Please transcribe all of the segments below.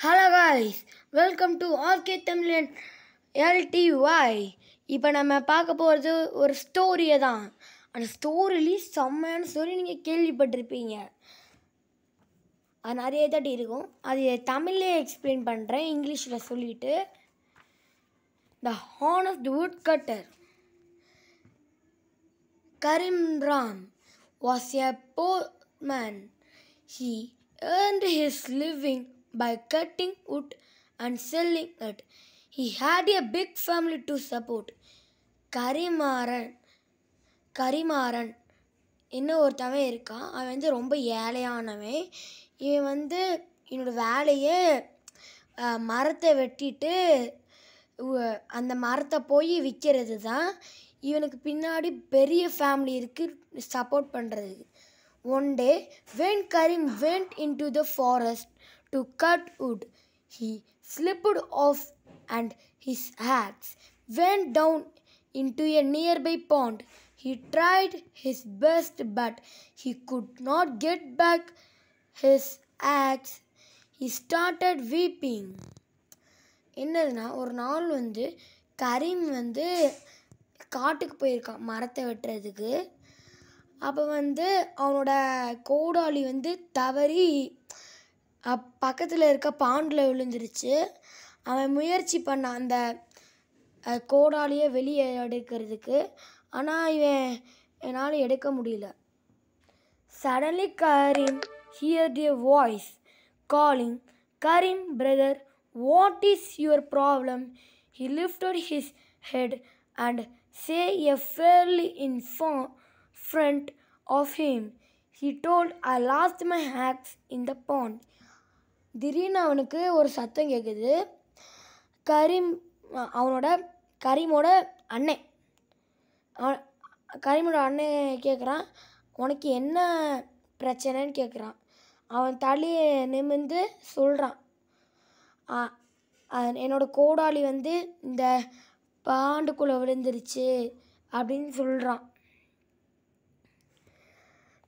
Hello guys, welcome to RK Tamilan எல்டிஒய். இப்போ நம்ம பார்க்க போகிறது ஒரு ஸ்டோரியை தான். அந்த ஸ்டோரிலேயே செம்மையான ஸ்டோரி நீங்கள் கேள்விப்பட்டிருப்பீங்க. அது நிறைய தாட்டி இருக்கும். அது தமிழ்லேயே எக்ஸ்பிளைன் பண்ணுறேன், இங்கிலீஷில் சொல்லிவிட்டு. The horn of the woodcutter. Karim Ram was a poor man. He earned his living by cutting wood and selling it. He had a big family to support. கரிமாறன் இன்னும் ஒருத்தவன் இருக்கான். அவன் ரொம்ப ஏழையானவன். இவன் என்னோட வேலையே மரத்தை வெட்டிட்டு அந்த மரத்தை போய் விற்கிறது தான். இவனுக்கு பின்னாடி பெரிய ஃபேமிலி இருக்குது சப்போர்ட் பண்ணுறதுக்கு. One day, when Karim went into the forest to cut wood, he slipped off and his axe went down into a nearby pond. He tried his best, but he could not get back his axe. He started weeping. என்னதுன்னா, ஒரு நாள் கரீம் காட்டுக்கு போயிருக்கான் மரத்தை வெட்டுறதுக்கு. அப்போ அவனோட கோடாலி தவறி பக்கத்தில் இருக்க பாண்டில் விழுந்துருச்சு. அவன் முயற்சி பண்ணான் அந்த கோடாலியை வெளியே எடுக்கிறதுக்கு. ஆனால் என்னால் எடுக்க முடியல. Suddenly Karim heard a voice calling, "Karim, brother, what is your problem?" He lifted his head and saw a fairly in front of him. He told, "I lost my axe in the pond." திடீர்னு அவனுக்கு ஒரு சத்தம் கேட்குது. கரீமோட அண்ணன் கரீமோட அண்ணன் கேட்குறான், உனக்கு என்ன பிரச்சனைன்னு கேட்குறான். அவன் தலையை நிமிர்ந்து சொல்கிறான், என்னோடய கோடாலி இந்த பாண்டுக்குள்ளே விழுந்துருச்சு அப்படின்னு சொல்கிறான்.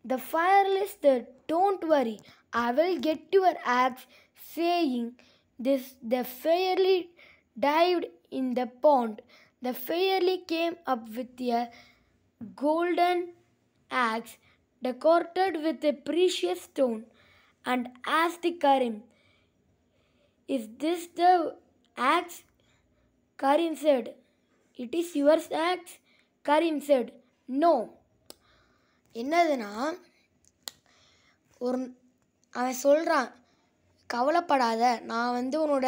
The fireless said, "Don't worry, I will get your axe." Saying this, the fairy dived in the pond. The fairy came up with a golden axe decorated with a precious stone and asked Karim, "Is this the axe?" Karim said, "It is your axe." Karim said, "No." என்னதுன்னா, அவன் சொல்கிறான், கவலைப்படாத, நான் உன்னோட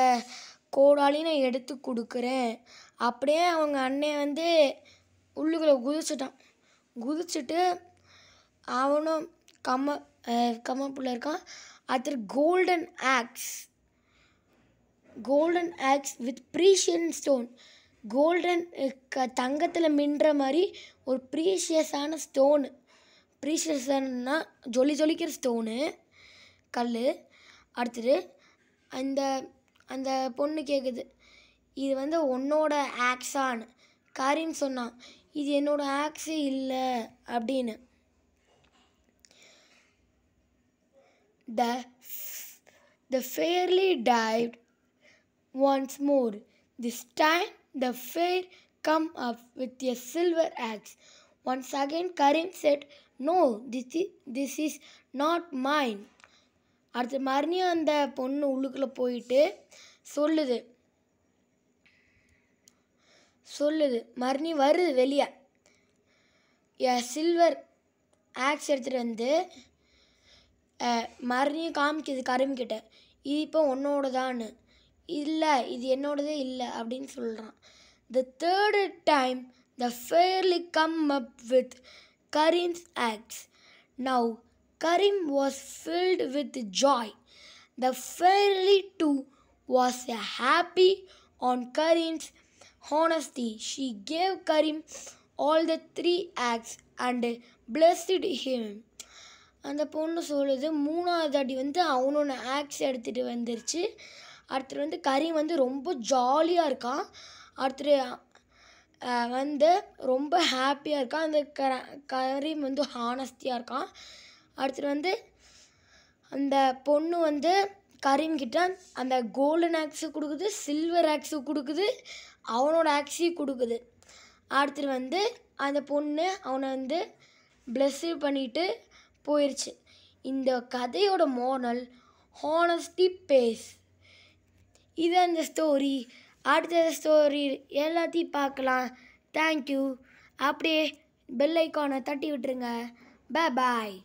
கோடாலி நான் எடுத்து கொடுக்குறேன். அப்படியே அவங்க அண்ணன் உள்ளுக்குள்ளே குதிச்சுட்டு அவனும் கம்மப்புள்ள இருக்கான். அது golden axe with precious stone. Golden தங்கத்தில் மின்ற மாதிரி ஒரு ப்ரீஷியஸான ஸ்டோனு. ப்ரீஷியஸானா ஜொலிக்கிற ஸ்டோனு, கல். அடுத்தது அந்த பொண்ணு கேட்குது, இது உன்னோட ஆக்ஸான்னு. கரீம் சொன்னான், இது என்னோட ஆக்ஸு இல்லை அப்படின்னு. The fairy dived once more. This time the fairy come up with a silver axe. Once again Karim said, "No, this is not mine." அடுத்து மறுபடியும் அந்த பொண்ணு உள்ளுக்குள்ளே போயிட்டு சொல்லுது மறுபடியும் வருது வெளியே. சில்வர் ஆக்ஸ் எடுத்துகிட்டு மறுபடியும் காமிக்குது கரீம் கிட்ட, இது இப்போ உன்னோடதான்னு. இல்லை, இது என்னோடதே இல்லை அப்படின்னு சொல்கிறான். The third time the fairy come up with Karim's axe. Now Karim was filled with joy. The fairy too was happy on Karim's honesty. She gave Karim all the 3 axes and blessed him. அந்த பொண்ணு சொல்லுது, மூணாவது அடி அவனோட aux எடுத்துகிட்டு வந்துருச்சு. அடுத்து கரீம் ரொம்ப ஜாலியாக இருக்கான். அடுத்து ரொம்ப ஹாப்பியாக இருக்கான். அந்த கரீம் ஹானஸ்டியாக இருக்கான். அடுத்து அந்த பொண்ணு கரீம் கிட்ட அந்த கோல்டன் ஆக்ஸு கொடுக்குது, சில்வர் ஆக்ஸு கொடுக்குது, அவனோட ஆக்ஸையும் கொடுக்குது. அடுத்தது வந்து அந்த பொண்ணு அவனை வந்து பிளெஸ் பண்ணிட்டு போயிடுச்சு. இந்த கதையோட மோரல் ஹானஸ்டி பேஸ். இது அந்த ஸ்டோரி. அடுத்த ஸ்டோரி எல்லாத்தையும் பார்க்கலாம். தேங்க்யூ. அப்படியே பெல் ஐக்கானை தட்டி விட்டுருங்க. பாய்.